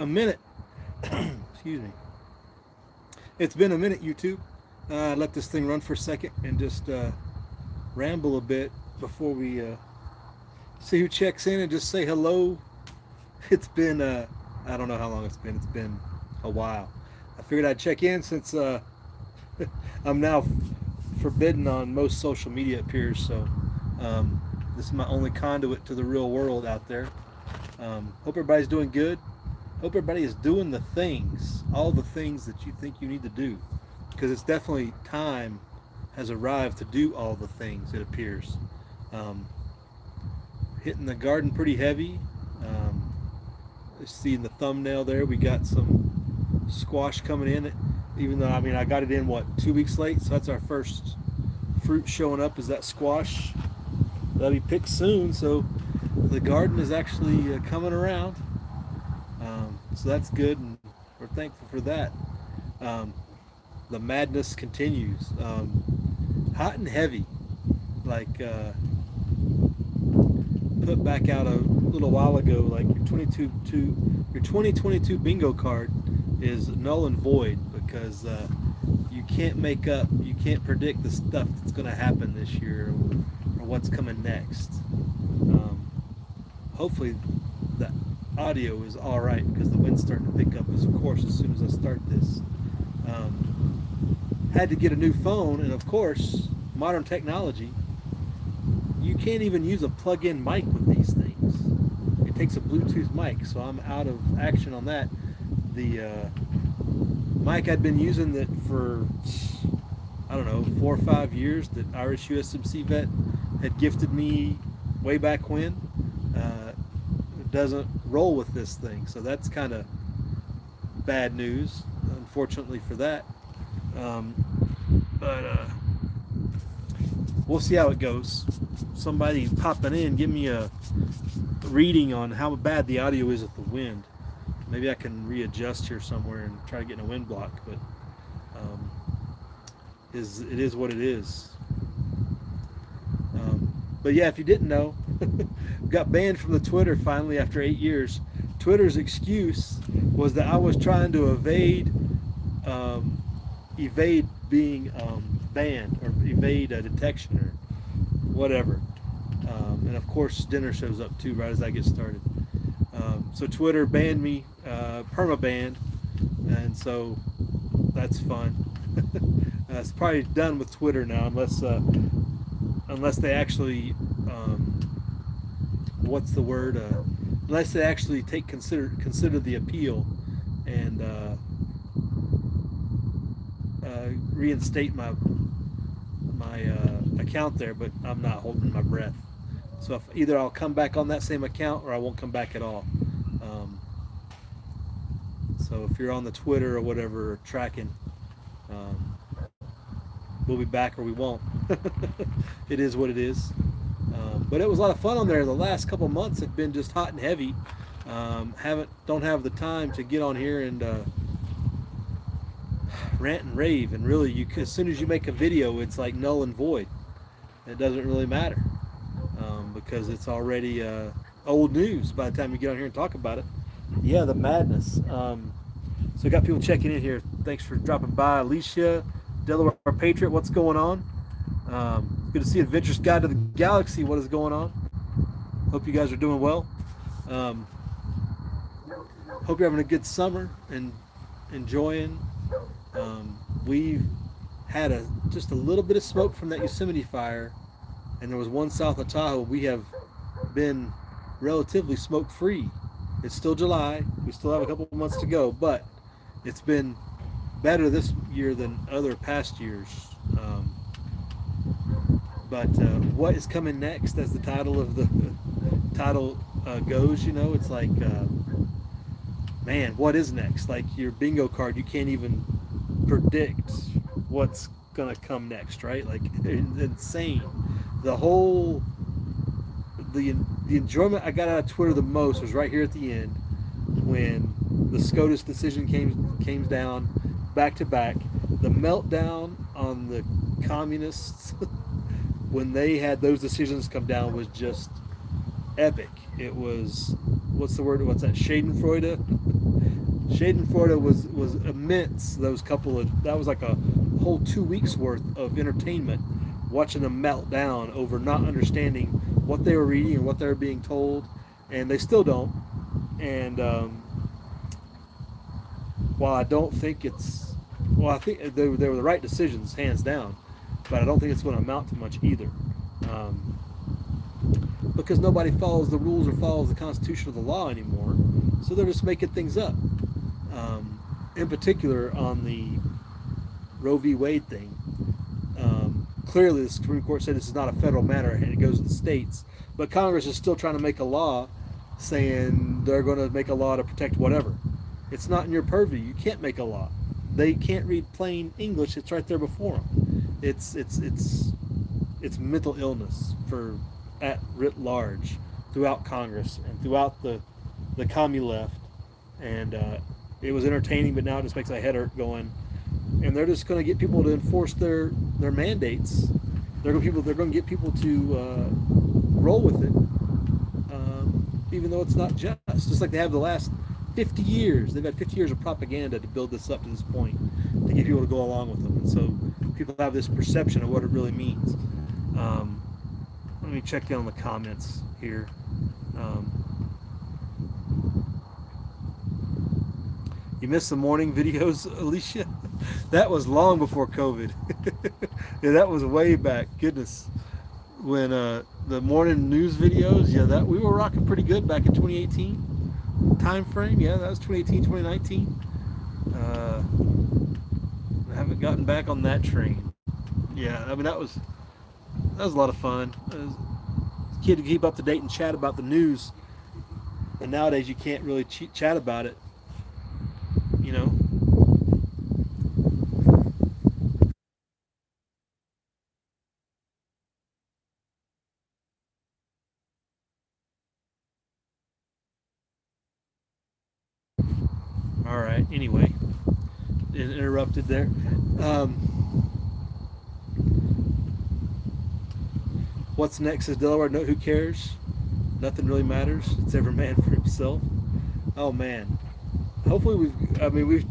A minute. Excuse me. It's been a minute, YouTube. Let this thing run for a second and just ramble a bit before we see who checks in and just say hello. It's been, I don't know how long it's been. It's been a while. I figured I'd check in since I'm now forbidden on most social media, it appears. So this is my only conduit to the real world out there. Hope everybody's doing good. Hope everybody is doing the things, all the things that you think you need to do, because it's definitely time has arrived to do all the things. It appears, um, hitting the garden pretty heavy. Um, See in the thumbnail there, we got some squash coming in. Even though I got it in what 2 weeks late, so that's our first fruit showing up. Is that squash that'll be picked soon? So the garden is actually coming around. So that's good, and we're thankful for that. Um, the madness continues, hot and heavy. Like put back out a little while ago, like your 2022 bingo card is null and void because you can't predict the stuff that's going to happen this year or what's coming next. Um, Hopefully the audio is all right because the wind's starting to pick up, of course, as soon as I start this. Had to get a new phone, and of course, modern technology. You can't even use a plug-in mic with these things. It takes a Bluetooth mic, so I'm out of action on that. The mic I'd been using that for I don't know 4 or 5 years that Irish USMC vet had gifted me way back when doesn't roll with this thing, so that's kind of bad news, unfortunately for that. Um, but we'll see how it goes. Somebody popping in, give me a reading on how bad the audio is with the wind. Maybe I can readjust here somewhere and try to get in a wind block, but um, it is what it is. But yeah, if you didn't know, got banned from the Twitter finally after 8 years. Twitter's excuse was that I was trying to evade being banned or evade a detection or whatever. And of course, dinner shows up too right as I get started. So Twitter banned me, perma-banned, and so that's fun. It's probably done with Twitter now, unless they actually, what's the word? Unless they actually consider the appeal and reinstate my account there. But I'm not holding my breath. So if either I'll come back on that same account or I won't come back at all. Um, so if you're on the Twitter or whatever tracking, um, we'll be back or we won't. It is what it is. But it was a lot of fun on there. The last couple months have been just hot and heavy. Don't have the time to get on here and rant and rave. And really, as soon as you make a video, it's like null and void. It doesn't really matter because it's already old news by the time you get on here and talk about it. Yeah, the madness. So we got people checking in here. Thanks for dropping by, Alicia, Delaware Patriot. What's going on? Good to see Adventurous Guide to the Galaxy. What is going on? Hope you guys are doing well. Hope you're having a good summer and enjoying. We've had just a little bit of smoke from that Yosemite fire, and there was one south of Tahoe. We have been relatively smoke free. It's still July. We still have a couple of months to go, but it's been better this year than other past years. But what is coming next, as the title of the title goes, it's like, man, what is next? Like your bingo card, you can't even predict what's gonna come next, right? Like insane. The whole the enjoyment I got out of Twitter the most was right here at the end when the SCOTUS decision came down back to back. The meltdown on the communists when they had those decisions come down was just epic. It was, what's the word? What's that? Schadenfreude. Shade in Florida was immense. That was like a whole 2 weeks worth of entertainment, watching them melt down over not understanding what they were reading and what they were being told, and they still don't. And while I don't think I think they were the right decisions, hands down, but I don't think it's going to amount to much either. Because nobody follows the rules or follows the Constitution or the law anymore, so they're just making things up. In particular, on the Roe v. Wade thing, clearly the Supreme Court said this is not a federal matter and it goes to the states, but Congress is still trying to make a law saying they're going to make a law to protect whatever. It's not in your purview. You can't make a law. They can't read plain English. It's right there before them. It's mental illness at writ large throughout Congress and throughout the commie left, and it was entertaining, but now it just makes my head hurt going. And they're just going to get people to enforce their mandates. They're going to get people to roll with it, even though it's not just like they have the last 50 years. They've had 50 years of propaganda to build this up to this point, to get people to go along with them. And so people have this perception of what it really means. Let me check down the comments here. You missed the morning videos, Alicia? That was long before COVID. Yeah, that was way back. Goodness. When the morning news videos, yeah, that we were rocking pretty good back in 2018 time frame. Yeah, that was 2018, 2019. I haven't gotten back on that train. Yeah, I mean that was a lot of fun. Kid to keep up to date and chat about the news, and nowadays you can't really chat about it. You know. All right. Anyway, interrupted there. What's next is Delaware. No, who cares? Nothing really matters. It's every man for himself. Oh man. Hopefully we've.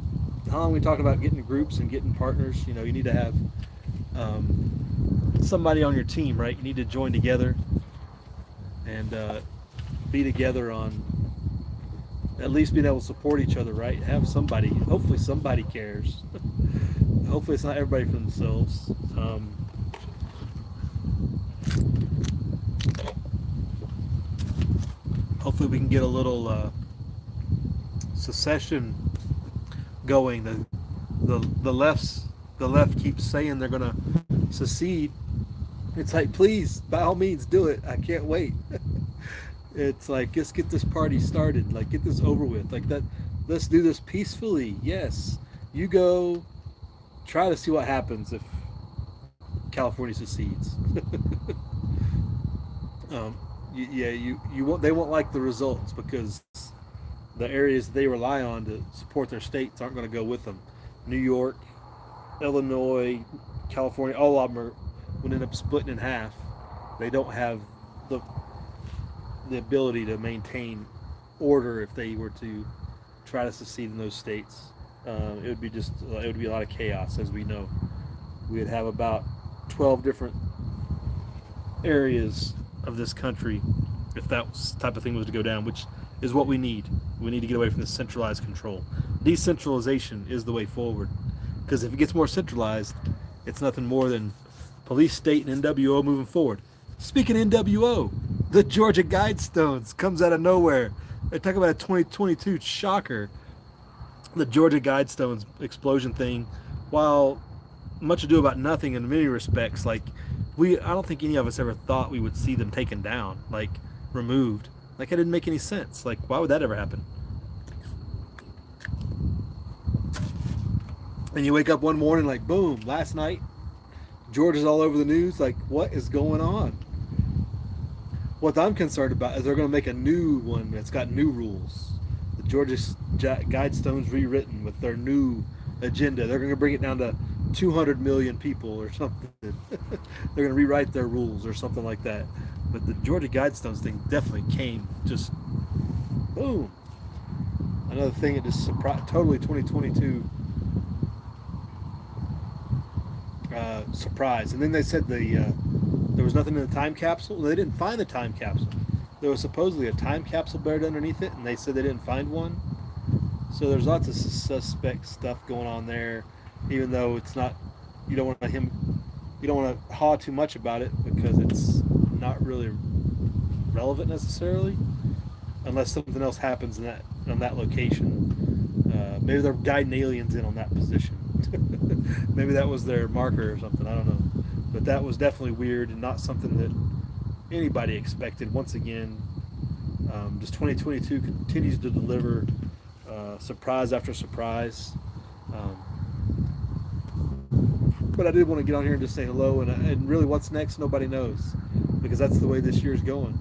How long we talking about getting groups and getting partners? You know, you need to have somebody on your team, right? You need to join together and be together on at least being able to support each other, right? Have somebody. Hopefully somebody cares. Hopefully it's not everybody for themselves. Hopefully we can get a little secession going. The left keeps saying they're gonna secede. It's like, please, by all means, do it. I can't wait. It's like, let's get this party started. Like, get this over with. Like that. Let's do this peacefully. Yes, you go. Try to see what happens if California secedes. You won't. They won't like the results because the areas they rely on to support their states aren't going to go with them. New York, Illinois, California, all of them would end up splitting in half. They don't have the ability to maintain order if they were to try to secede in those states. It would be a lot of chaos, as we know. We would have about 12 different areas of this country if that type of thing was to go down, which is what we need. We need to get away from this centralized control. Decentralization is the way forward, because if it gets more centralized, it's nothing more than police, state, and NWO moving forward. Speaking of NWO, the Georgia Guidestones comes out of nowhere. They talk about a 2022 shocker. The Georgia Guidestones explosion thing, while much ado about nothing in many respects, like I don't think any of us ever thought we would see them taken down, like removed. Like, it didn't make any sense. Like, why would that ever happen? And you wake up one morning like, boom, last night, Georgia's all over the news. Like, what is going on? What I'm concerned about is they're going to make a new one that's got new rules. The Georgia Guidestones rewritten with their new agenda. They're going to bring it down to 200 million people or something. They're going to rewrite their rules or something like that. But the Georgia Guidestones thing definitely came just boom. Another thing that just surprised, totally 2022 surprise. And then they said there was nothing in the time capsule. They didn't find the time capsule. There was supposedly a time capsule buried underneath it, and they said they didn't find one. So there's lots of suspect stuff going on there, even though it's not. You don't want to haw too much about it because it's not really relevant necessarily, unless something else happens on that location. Maybe they're guiding aliens in on that position. Maybe that was their marker or something. I don't know, but that was definitely weird and not something that anybody expected. Once again, just 2022 continues to deliver surprise after surprise. But I did want to get on here and just say hello, and really what's next, nobody knows, because that's the way this year's going.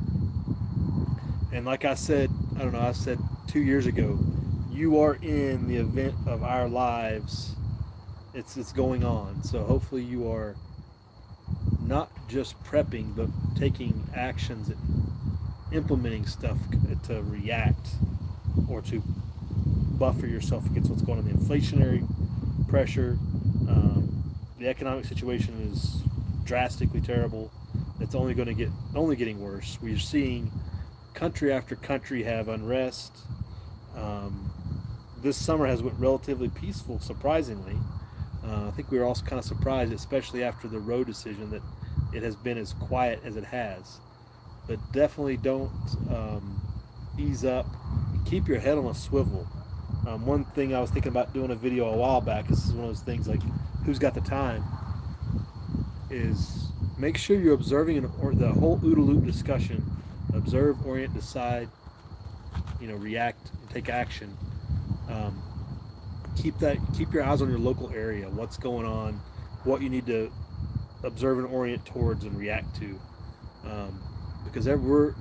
And like I said, I don't know, I said 2 years ago, you are in the event of our lives. It's going on. So hopefully you are not just prepping, but taking actions and implementing stuff to react or to buffer yourself against what's going on. The inflationary pressure, the economic situation is drastically terrible. It's only getting worse. We're seeing country after country have unrest. This summer has went relatively peaceful, surprisingly. I think we were also kind of surprised, especially after the Roe decision, that it has been as quiet as it has. But definitely don't ease up. Keep your head on a swivel. One thing I was thinking about doing a video a while back, this is one of those things like, who's got the time, is make sure you're observing the whole OODA loop discussion. Observe, orient, decide, react, and take action. Keep your eyes on your local area, what's going on, what you need to observe and orient towards and react to, because we're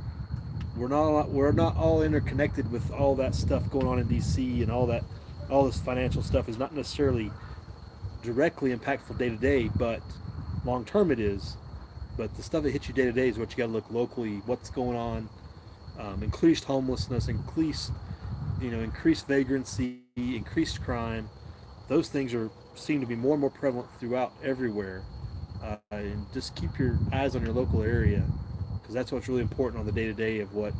not all interconnected with all that stuff going on in DC, and all this financial stuff is not necessarily directly impactful day to day, but long term it is. But the stuff that hits you day to day is what you got to look locally. What's going on? Increased homelessness, increased vagrancy, increased crime. Those things seem to be more and more prevalent throughout everywhere. And just keep your eyes on your local area, because that's what's really important on the day to day of what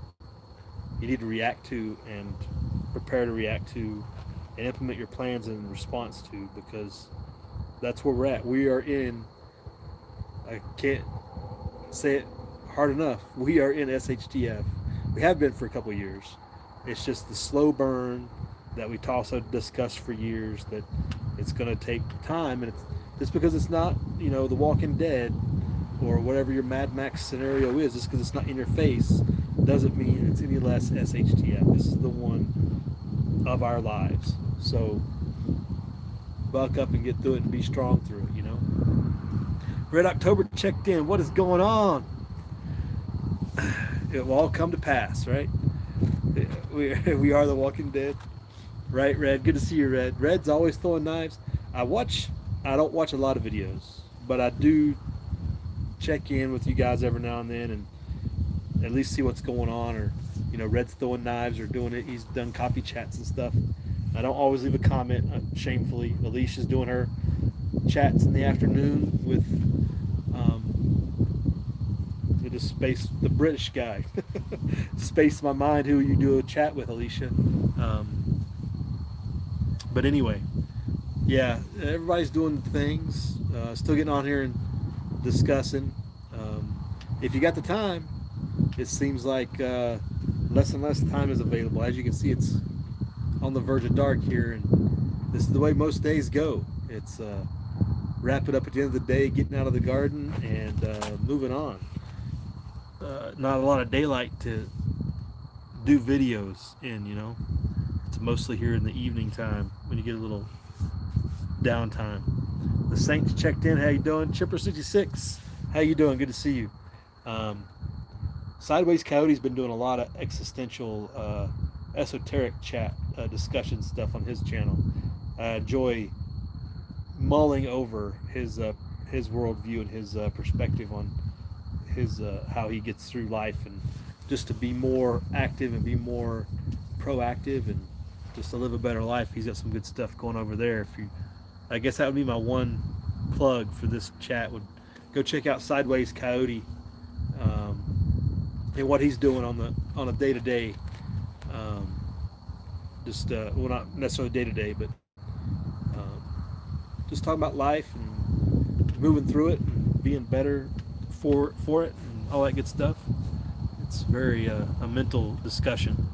you need to react to and prepare to react to and implement your plans in response to, because that's where we're at. We are in, I can't say it hard enough, we are in SHTF. We have been for a couple of years. It's just the slow burn that we also discussed for years, that it's going to take time, and it's because it's not, The Walking Dead or whatever your Mad Max scenario is. Just because it's not in your face doesn't mean it's any less SHTF. This is the one of our lives. So buck up and get through it and be strong through it, Red October checked in. What is going on? It will all come to pass, right? We are the Walking Dead. Right, Red? Good to see you, Red. Red's always throwing knives. I don't watch a lot of videos, but I do check in with you guys every now and then and at least see what's going on. Or, Red's throwing knives or doing it. He's done coffee chats and stuff. I don't always leave a comment, shamefully. Alicia's doing her chats in the afternoon with the British guy. Space my mind who you do a chat with, Alicia. But anyway, yeah, everybody's doing things. Still getting on here and discussing. If you got the time, it seems like less and less time is available. As you can see, it's on the verge of dark here, and this is the way most days go. It's wrap it up at the end of the day, getting out of the garden, and moving on. Not a lot of daylight to do videos in, It's mostly here in the evening time when you get a little downtime. The Saints checked in. How you doing? Chipper66, how you doing? Good to see you. Sideways Coyote's been doing a lot of existential, esoteric chat discussion stuff on his channel. I enjoy mulling over his worldview and his perspective on his how he gets through life, and just to be more active and be more proactive and just to live a better life. He's got some good stuff going over there. If you, I guess that would be my one plug for this chat. Would go check out Sideways Coyote, and what he's doing on a day to day. Just well, not necessarily day to day, but just talking about life and moving through it and being better for it and all that good stuff. It's very a mental discussion.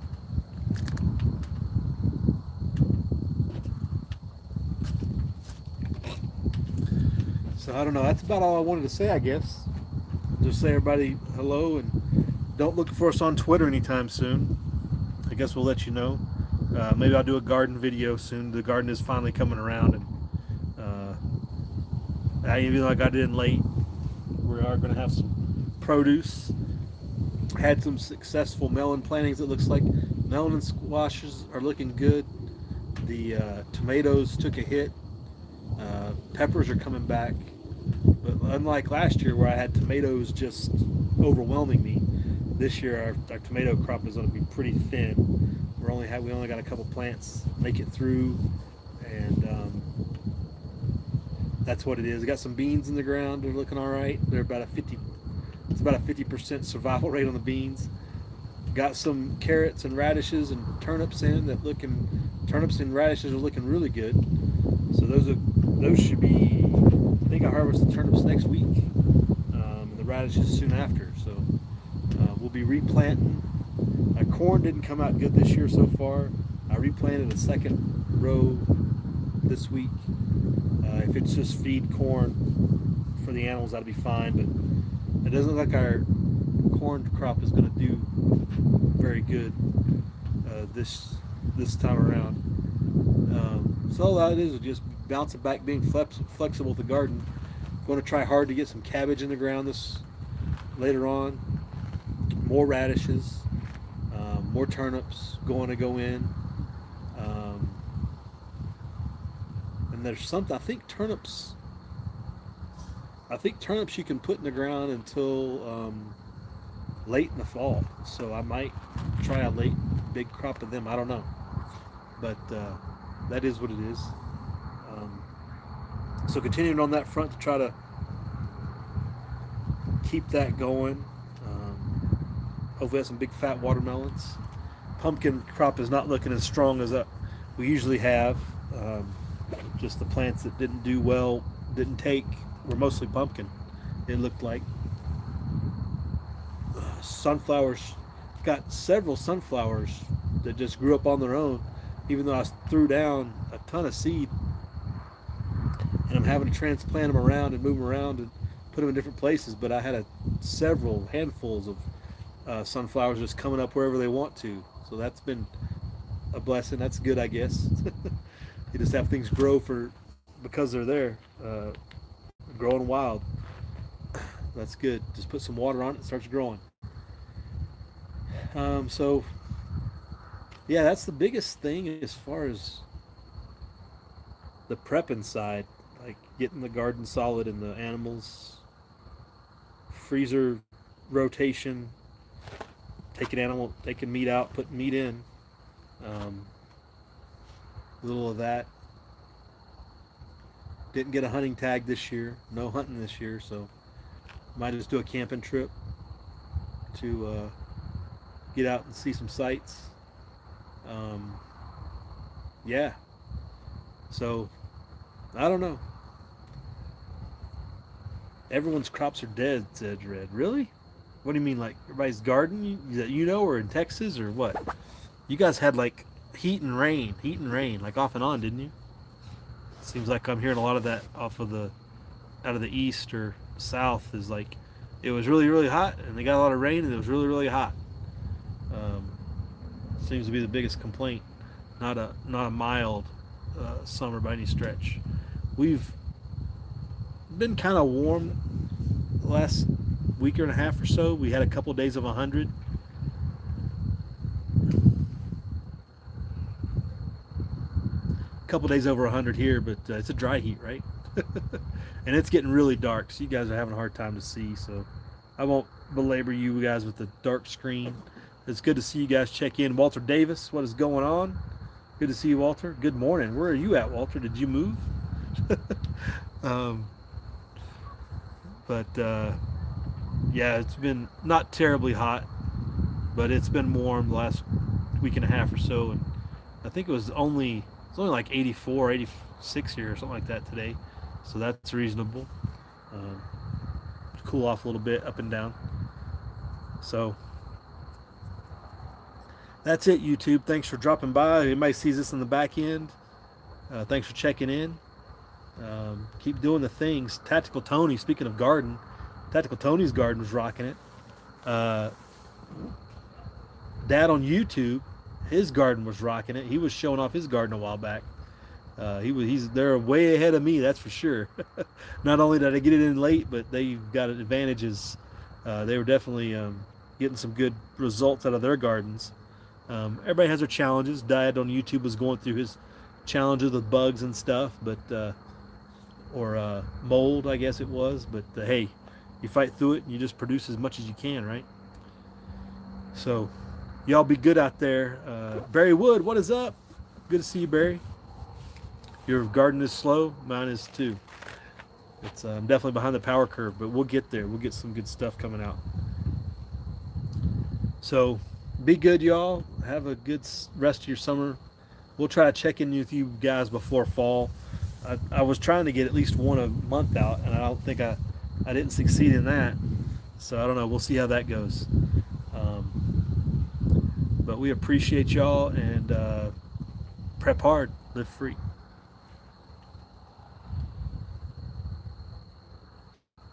So I don't know. That's about all I wanted to say, I guess. Just say everybody hello, and don't look for us on Twitter anytime soon. I guess we'll let you know. Maybe I'll do a garden video soon. The garden is finally coming around, and even though I got it in late, we are going to have some produce. Had some successful melon plantings. It looks like melon and squashes are looking good. The tomatoes took a hit. Peppers are coming back. But unlike last year where I had tomatoes just overwhelming me, this year our tomato crop is going to be pretty thin. We only got a couple plants make it through, and that's what it is. I got some beans in the ground. They're looking all right. They're about it's about a 50% survival rate on the beans. Got some carrots and radishes and turnips in turnips and radishes are looking really good. So those should be, I think I harvest the turnips next week, and the radishes soon after. So we'll be replanting. Corn didn't come out good this year so far. I replanted a second row this week. If it's just feed corn for the animals, that'll be fine. But it doesn't look like our corn crop is going to do very good this time around. So all that is just bouncing back, being flexible with the garden. Going to try hard to get some cabbage in the ground later on. More radishes. More turnips going to go in. And there's something, I think turnips you can put in the ground until late in the fall. So I might try a late big crop of them. I don't know. But that is what it is. So continuing on that front to try to keep that going. Hopefully have some big fat watermelons. Pumpkin crop is not looking as strong as we usually have. Just the plants that didn't do well, didn't take, were mostly pumpkin. It looked like. Sunflowers, got several sunflowers that just grew up on their own, even though I threw down a ton of seed. And I'm having to transplant them around and move them around and put them in different places. But I had several handfuls of sunflowers just coming up wherever they want to. So that's been a blessing. That's good, I guess. You just have things grow because they're there, growing wild. That's good. Just put some water on it, it starts growing. So yeah, that's the biggest thing as far as the prepping side, like getting the garden solid and the animals, freezer rotation, taking meat out, putting meat in. Little of that. Didn't get a hunting tag this year. No hunting this year, so might just do a camping trip to get out and see some sights. Yeah. So I don't know. Everyone's crops are dead, said Red. Really? What do you mean, like everybody's garden that you know, or in Texas, or what? You guys had like heat and rain, like off and on, didn't you? Seems like I'm hearing a lot of that out of the east or south. Is like it was really, really hot, and they got a lot of rain, and it was really, really hot. Seems to be the biggest complaint. Not a mild summer by any stretch. We've been kind of warm the last week and a half or so. We had a couple of days of 100. Couple days over 100 here, but it's a dry heat, right? And it's getting really dark, so you guys are having a hard time to see, so I won't belabor you guys with the dark screen. It's good to see you guys check in. Walter Davis, what is going on? Good to see you, Walter. Good morning. Where are you at, Walter? Did you move? um, but yeah, it's been not terribly hot, but it's been warm the last week and a half or so, and I think it was only like 84, 86 here or something like that today, so that's reasonable. Um, cool off a little bit up and down. So that's it, YouTube. Thanks for dropping by. Anybody sees this in the back end, thanks for checking in. Keep doing the things. Tactical Tony, speaking of garden, Tactical Tony's garden was rocking it. Dad on YouTube, his garden was rocking it. He was showing off his garden a while back. They're way ahead of me, that's for sure. Not only did I get it in late, but they've got advantages. They were definitely getting some good results out of their gardens. Everybody has their challenges. Dad on YouTube was going through his challenges with bugs and stuff, or mold, I guess it was. But hey, you fight through it and you just produce as much as you can, right? So y'all be good out there. Barry Wood, what is up? Good to see you, Barry. Your garden is slow. Mine is too. I'm definitely behind the power curve, but we'll get there. We'll get some good stuff coming out. So be good, y'all. Have a good rest of your summer. We'll try to check in with you guys before fall. I was trying to get at least one a month out, and I don't think I didn't succeed in that. So I don't know. We'll see how that goes. But we appreciate y'all, and prep hard, live free.